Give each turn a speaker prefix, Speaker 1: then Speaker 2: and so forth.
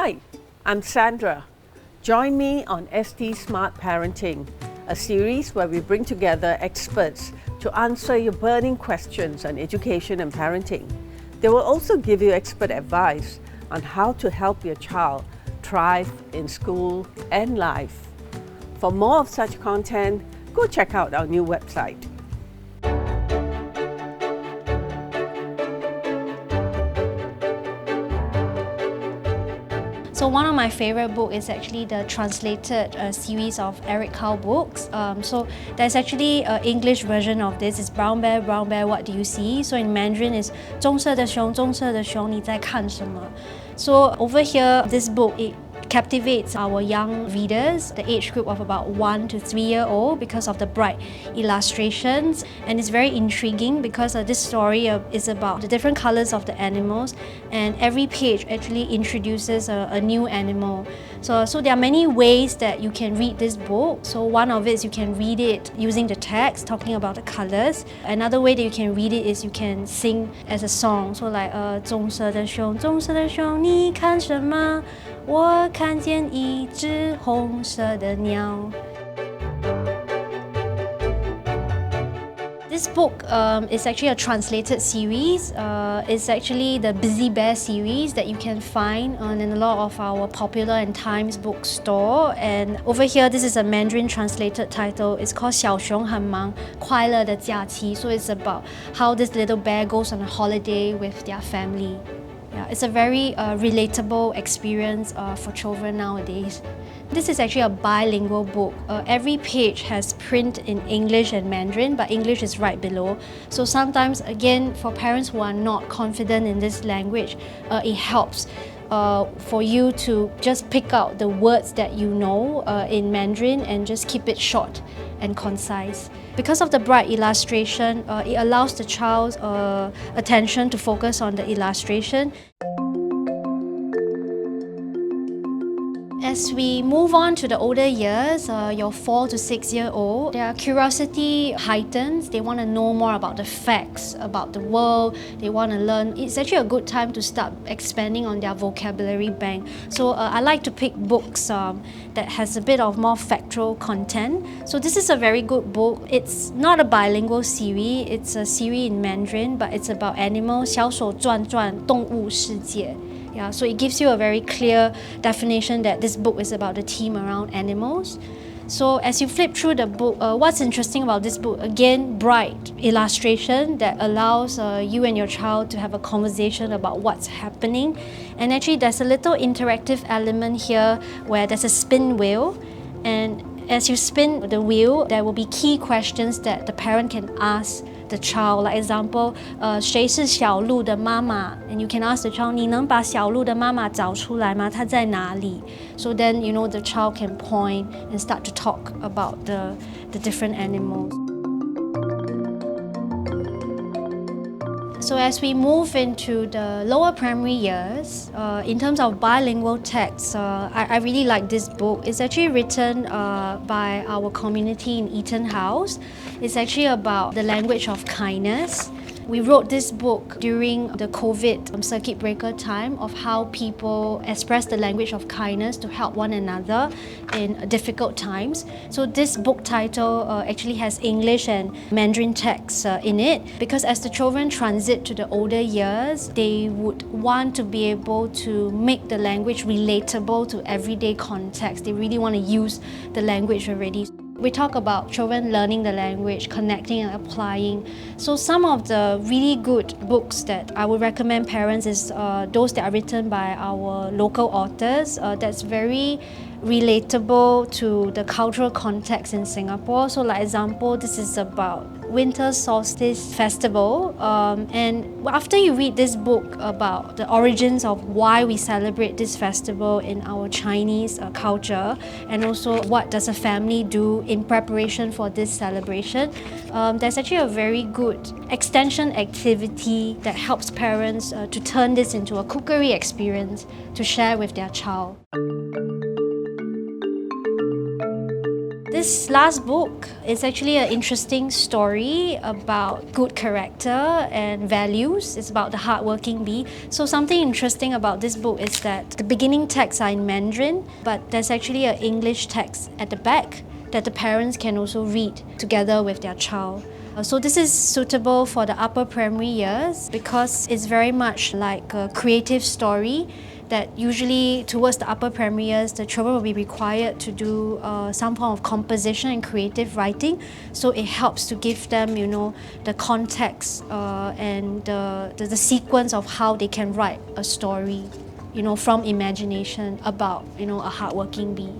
Speaker 1: Hi, I'm Sandra. Join me on ST Smart Parenting, a series where we bring together experts to answer your burning questions on education and parenting. They will also give you expert advice on how to help your child thrive in school and life. For more of such content, go check out our new website.
Speaker 2: So one of my favorite books is actually the translated series of Eric Carle books. So there's actually an English version of this. It's Brown Bear, what do you see? So in Mandarin it's 棕色的熊，棕色的熊，你在看什么? So over here, this book, it captivates our young readers, the age group of about 1 to 3-year-old, because of the bright illustrations, and it's very intriguing because this story is about the different colors of the animals, and every page actually introduces a new animal. So there are many ways that you can read this book. So one of it is you can read it using the text, talking about the colors. Another way that you can read it is you can sing as a song. So like 棕色的熊，棕色的熊，你看什么？我看见一只红色的鸟。This book is actually a translated series. It's actually the Busy Bear series that you can find in a lot of our Popular and Times bookstore. And over here, this is a Mandarin translated title. It's called 小熊很忙，快乐的假期. So it's about how this little bear goes on a holiday with their family. Yeah, it's a very relatable experience for children nowadays. This is actually a bilingual book. Every page has print in English and Mandarin, but English is right below. So sometimes, again, for parents who are not confident in this language, it helps for you to just pick out the words that you know in Mandarin and just keep it short and concise. Because of the bright illustration, it allows the child's attention to focus on the illustration. As we move on to the older years, your 4 to 6-year-old, their curiosity heightens. They want to know more about the facts, about the world. They want to learn. It's actually a good time to start expanding on their vocabulary bank. So I like to pick books that has a bit of more factual content. So this is a very good book. It's not a bilingual series. It's a series in Mandarin, but it's about animals. 小手转转动物世界. Yeah, so it gives you a very clear definition that this book is about the theme around animals. So as you flip through the book, what's interesting about this book? Again, bright illustration that allows you and your child to have a conversation about what's happening. And actually there's a little interactive element here where there's a spin wheel, and as you spin the wheel, there will be key questions that the parent can ask the child. Like example, 谁是小鹿的妈妈? And you can ask the child, 你能把小鹿的妈妈找出来吗? 她在哪里? So then, you know, the child can point and start to talk about the different animals. So as we move into the lower primary years, in terms of bilingual texts, I really like this book. It's actually written by our community in Eaton House. It's actually about the language of kindness. We wrote this book during the COVID circuit breaker time of how people express the language of kindness to help one another in difficult times. So this book title actually has English and Mandarin texts in it, because as the children transit to the older years, they would want to be able to make the language relatable to everyday context. They really want to use the language already. We talk about children learning the language, connecting and applying. So some of the really good books that I would recommend parents is those that are written by our local authors. That's very relatable to the cultural context in Singapore. So like example, this is about Winter Solstice Festival, and after you read this book about the origins of why we celebrate this festival in our Chinese culture, and also what does a family do in preparation for this celebration, there's actually a very good extension activity that helps parents to turn this into a cookery experience to share with their child. This last book is actually an interesting story about good character and values. It's about the hardworking bee. So something interesting about this book is that the beginning texts are in Mandarin, but there's actually an English text at the back that the parents can also read together with their child. So this is suitable for the upper primary years because it's very much like a creative story that usually towards the upper primary years, the children will be required to do some form of composition and creative writing. So it helps to give them, the context and the sequence of how they can write a story, from imagination about, a hardworking bee.